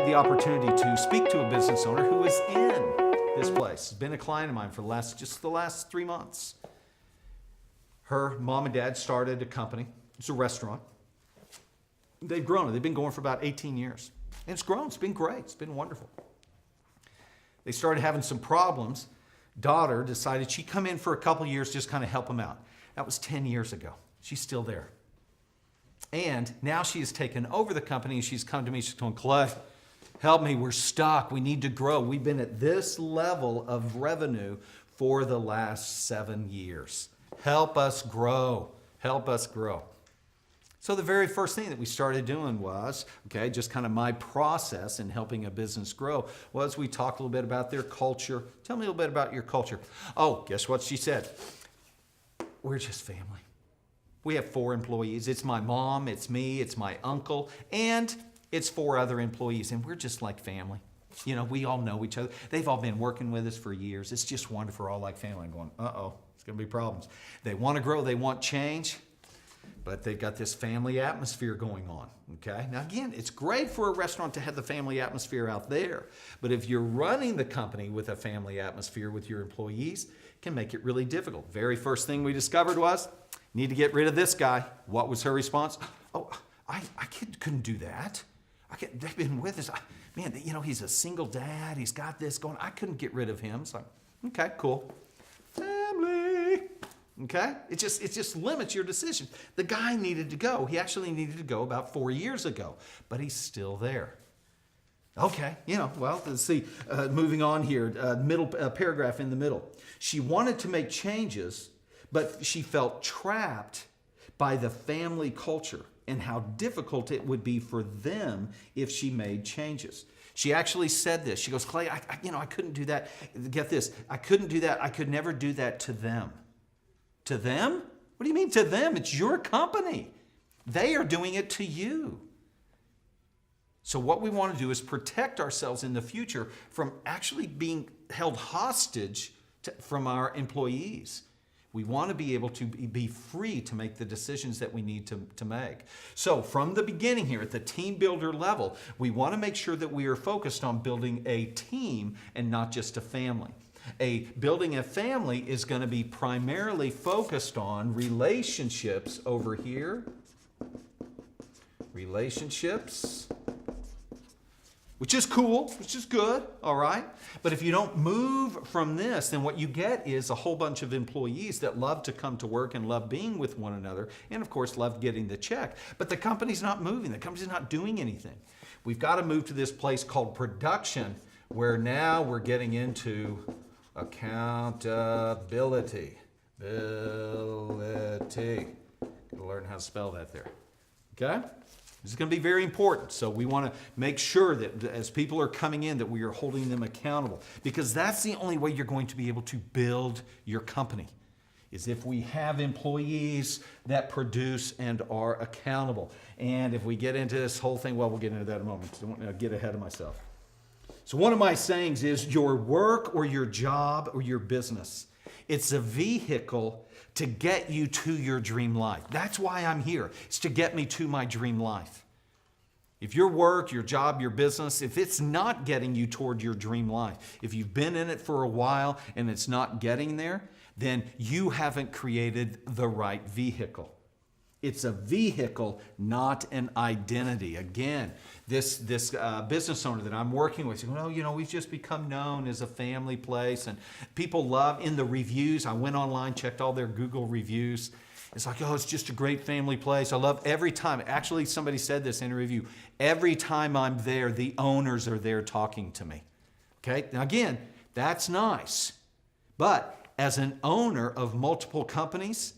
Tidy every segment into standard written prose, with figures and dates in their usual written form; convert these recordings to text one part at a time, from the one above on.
had the opportunity to speak to a business owner who was in this place. It's been a client of mine for the last 3 months. Her mom and dad started a company. It's a restaurant. They've grown it. They've been going for about 18 years. And it's grown. It's been great. It's been wonderful. They started having some problems. Daughter decided she'd come in for a couple years, just kind of help them out. That was 10 years ago. She's still there. And now she has taken over the company, and she's come to me. She's going, Clay, help me. We're stuck. We need to grow. We've been at this level of revenue for the last 7 years. Help us grow. Help us grow. So the very first thing that we started doing was, just kind of my process in helping a business grow, was we talked a little bit about their culture. Tell me a little bit about your culture. Oh, guess what she said? We're just family. We have 4 employees. It's my mom, it's me, it's my uncle, and it's 4 other employees, and we're just like family. You know, we all know each other. They've all been working with us for years. It's just wonderful, all like family. I'm going, it's going to be problems. They want to grow, they want change, but they've got this family atmosphere going on, okay? Now again, it's great for a restaurant to have the family atmosphere out there, but if you're running the company with a family atmosphere with your employees, it can make it really difficult. Very first thing we discovered was, need to get rid of this guy. What was her response? Oh, I couldn't do that. They've been with us. Man, you know, he's a single dad. He's got this going. I couldn't get rid of him. It's like, okay, cool. Family. Okay? It just limits your decision. The guy needed to go. He actually needed to go about 4 years ago, but he's still there. Okay, let's see. Moving on here, middle paragraph in the middle. She wanted to make changes, but she felt trapped by the family culture and how difficult it would be for them if she made changes. She actually said this. She goes, Clay, I couldn't do that. Get this. I couldn't do that. I could never do that to them. To them? What do you mean to them? It's your company. They are doing it to you. So what we want to do is protect ourselves in the future from actually being held hostage from our employees. We want to be able to be free to make the decisions that we need to make. So from the beginning here at the team builder level, we want to make sure that we are focused on building a team and not just a family. Building a family is going to be primarily focused on relationships over here. Relationships. Which is cool, which is good, all right? But if you don't move from this, then what you get is a whole bunch of employees that love to come to work and love being with one another and, of course, love getting the check. But the company's not moving. The company's not doing anything. We've got to move to this place called production, where now we're getting into accountability. Ability. Got to learn how to spell that there, okay? This is going to be very important. So we want to make sure that as people are coming in that we are holding them accountable, because that's the only way you're going to be able to build your company, is if we have employees that produce and are accountable. And if we get into this whole thing, well, we'll get into that in a moment. I don't want to get ahead of myself. So one of my sayings is your work or your job or your business, it's a vehicle to get you to your dream life. That's why I'm here. It's to get me to my dream life. If your work, your job, your business, if it's not getting you toward your dream life, if you've been in it for a while and it's not getting there, then you haven't created the right vehicle. It's a vehicle, not an identity. Again, this business owner that I'm working with, we've just become known as a family place, and people love in the reviews. I went online, checked all their Google reviews. It's like, it's just a great family place. I love every time. Actually, somebody said this in a review. Every time I'm there, the owners are there talking to me. Okay? Now again, that's nice. But as an owner of multiple companies,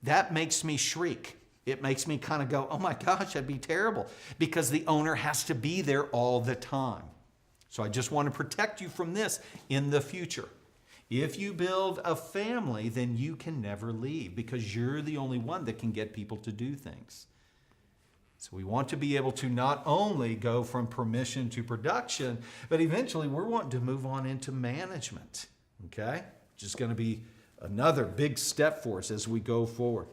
that makes me shriek. It makes me kind of go, oh my gosh, that'd be terrible, because the owner has to be there all the time. So I just want to protect you from this in the future. If you build a family, then you can never leave, because you're the only one that can get people to do things. So we want to be able to not only go from permission to production, but eventually we're wanting to move on into management, okay? Which is going to be another big step for us as we go forward.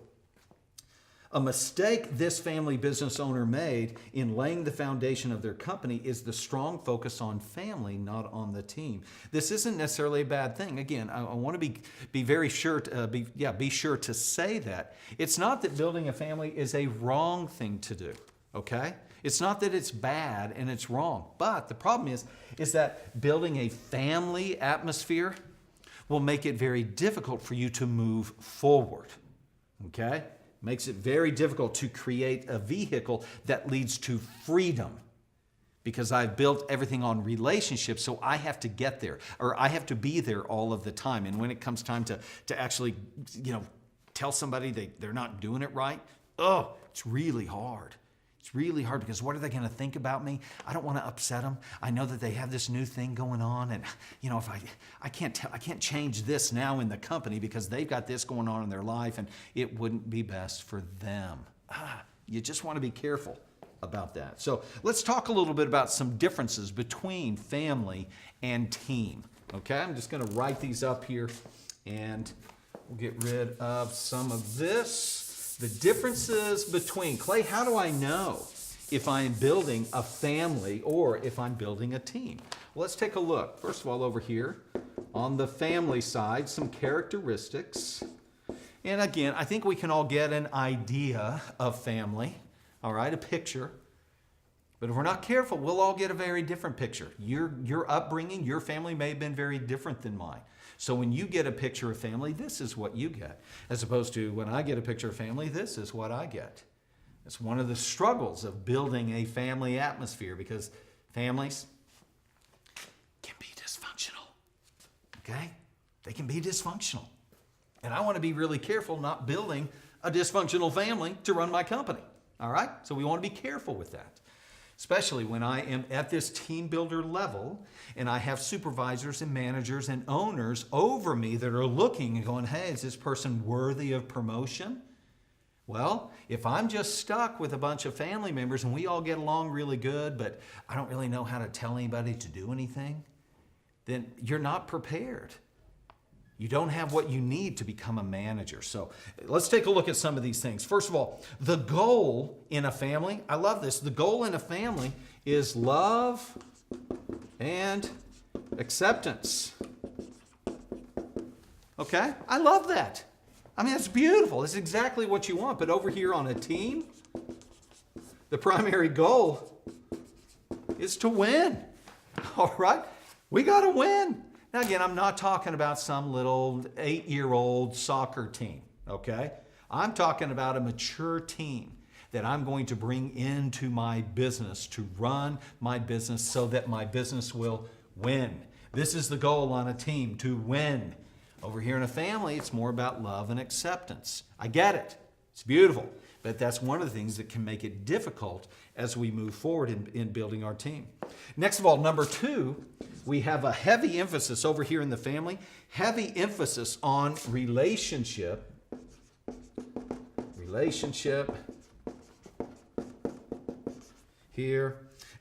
A mistake this family business owner made in laying the foundation of their company is the strong focus on family, not on the team. This isn't necessarily a bad thing. Again, I want to be very sure to be sure to say that. It's not that building a family is a wrong thing to do, okay? It's not that it's bad and it's wrong. But the problem is that building a family atmosphere will make it very difficult for you to move forward, okay? Makes it very difficult to create a vehicle that leads to freedom, because I've built everything on relationships, so I have to get there, or I have to be there all of the time. And when it comes time to actually, tell somebody they're not doing it right, it's really hard. It's really hard, because what are they going to think about me? I don't want to upset them. I know that they have this new thing going on, and if I can't change this now in the company because they've got this going on in their life, and it wouldn't be best for them. You just want to be careful about that. So let's talk a little bit about some differences between family and team. Okay, I'm just going to write these up here, and we'll get rid of some of this. The differences between, Clay, how do I know if I'm building a family or if I'm building a team? Well, let's take a look. First of all, over here on the family side, some characteristics. And again, I think we can all get an idea of family, all right, a picture. But if we're not careful, we'll all get a very different picture. Your upbringing, your family may have been very different than mine. So when you get a picture of family, this is what you get. As opposed to when I get a picture of family, this is what I get. It's one of the struggles of building a family atmosphere, because families can be dysfunctional. Okay? They can be dysfunctional. And I want to be really careful not building a dysfunctional family to run my company. All right? So we want to be careful with that. Especially when I am at this team builder level and I have supervisors and managers and owners over me that are looking and going, hey, is this person worthy of promotion? Well, if I'm just stuck with a bunch of family members and we all get along really good, but I don't really know how to tell anybody to do anything, then you're not prepared. You don't have what you need to become a manager. So let's take a look at some of these things. First of all, the goal in a family, I love this. The goal in a family is love and acceptance. Okay? I love that. I mean, that's beautiful. It's exactly what you want. But over here on a team, the primary goal is to win. All right? We got to win. Now, again, I'm not talking about some little 8-year-old soccer team, okay? I'm talking about a mature team that I'm going to bring into my business to run my business so that my business will win. This is the goal on a team, to win. Over here in a family, it's more about love and acceptance. I get it. It's beautiful. But that's one of the things that can make it difficult as we move forward in building our team. Next of all, number 2, we have a heavy emphasis over here in the family, heavy emphasis on relationship here,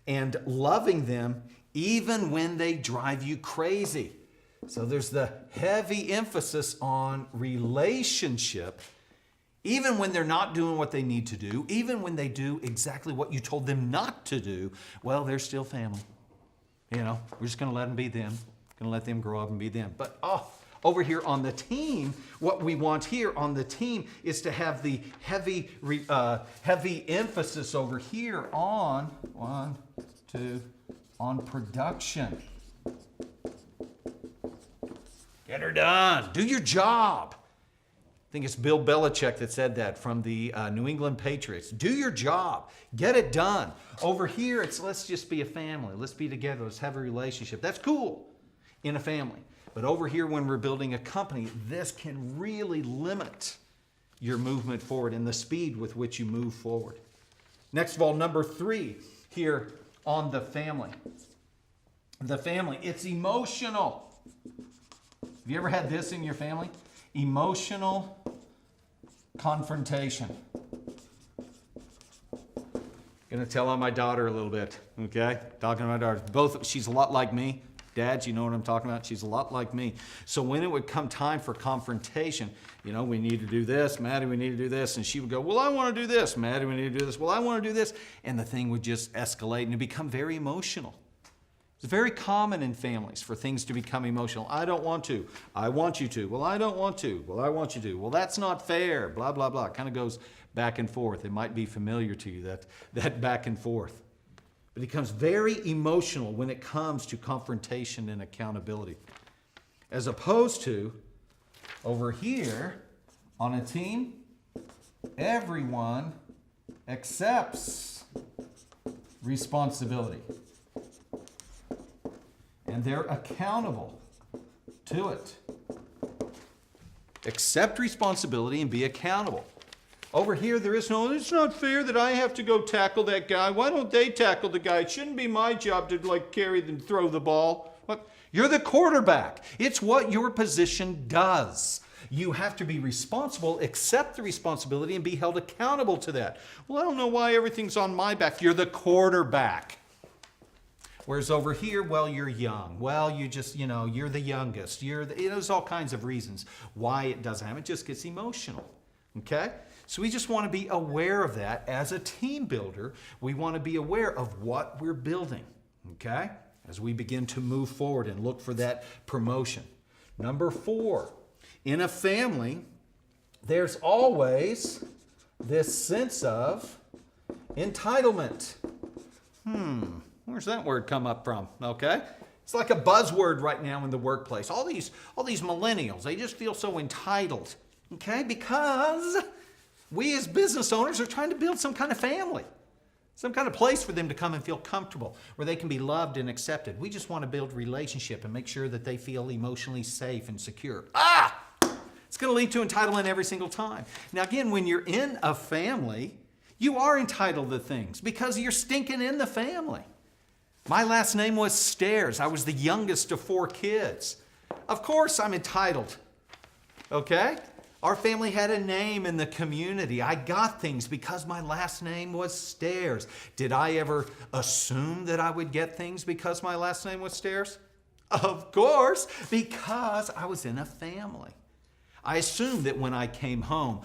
and loving them even when they drive you crazy. So there's the heavy emphasis on relationship, even when they're not doing what they need to do, even when they do exactly what you told them not to do, well, they're still family. We're just going to let them be them. Going to let them grow up and be them. But over here on the team, what we want here on the team is to have the heavy emphasis over here on production. Get her done. Do your job. I think it's Bill Belichick that said that, from the New England Patriots. Do your job. Get it done. Over here, it's let's just be a family. Let's be together. Let's have a relationship. That's cool in a family. But over here, when we're building a company, this can really limit your movement forward and the speed with which you move forward. Next of all, number 3 here on the family. The family, it's emotional. Have you ever had this in your family? Emotional confrontation. Gonna tell on my daughter a little bit, okay? Talking to my daughter. She's a lot like me. Dads, you know what I'm talking about? She's a lot like me. So when it would come time for confrontation, you know, we need to do this, Maddie, we need to do this. And she would go, well, I want to do this. Maddie, we need to do this. Well, I want to do this. And the thing would just escalate and become very emotional. It's very common in families for things to become emotional. I don't want to. I want you to. Well, I don't want to. Well, I want you to. Well, that's not fair. Blah, blah, blah. It kind of goes back and forth. It might be familiar to you, that back and forth. But it becomes very emotional when it comes to confrontation and accountability. As opposed to over here on a team, everyone accepts responsibility. And they're accountable to it. Accept responsibility and be accountable. Over here, there is no, it's not fair that I have to go tackle that guy. Why don't they tackle the guy? It shouldn't be my job to carry and throw the ball. What? You're the quarterback. It's what your position does. You have to be responsible, accept the responsibility, and be held accountable to that. Well, I don't know why everything's on my back. You're the quarterback. Whereas over here, well, you're young. Well, you're the youngest. There's all kinds of reasons why it doesn't happen. It just gets emotional, okay? So we just want to be aware of that. As a team builder, we want to be aware of what we're building, okay? As we begin to move forward and look for that promotion. Number 4, in a family, there's always this sense of entitlement. Where's that word come up from? Okay? It's like a buzzword right now in the workplace. All these millennials, they just feel so entitled. Okay? Because we as business owners are trying to build some kind of family. Some kind of place for them to come and feel comfortable, where they can be loved and accepted. We just want to build relationship and make sure that they feel emotionally safe and secure. It's going to lead to entitlement every single time. Now again, when you're in a family, you are entitled to things because you're stinking in the family. My last name was Staires. I was the youngest of 4 kids. Of course I'm entitled, okay? Our family had a name in the community. I got things because my last name was Staires. Did I ever assume that I would get things because my last name was Staires? Of course, because I was in a family. I assumed that when I came home,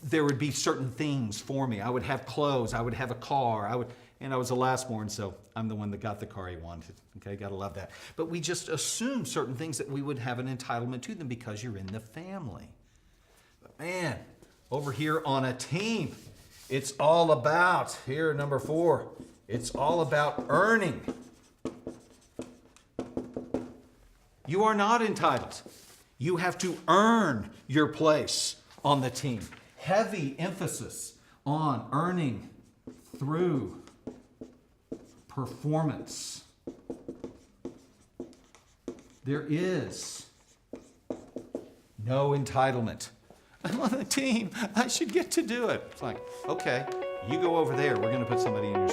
there would be certain things for me. I would have clothes, I would have a car, and I was the last born, so I'm the one that got the car he wanted. Okay, gotta love that. But we just assume certain things that we would have an entitlement to them because you're in the family. But man, over here on a team, it's all about, here, number 4, it's all about earning. You are not entitled. You have to earn your place on the team. Heavy emphasis on earning through performance. There is no entitlement. I'm on the team. I should get to do it. It's like, okay, you go over there. We're going to put somebody in your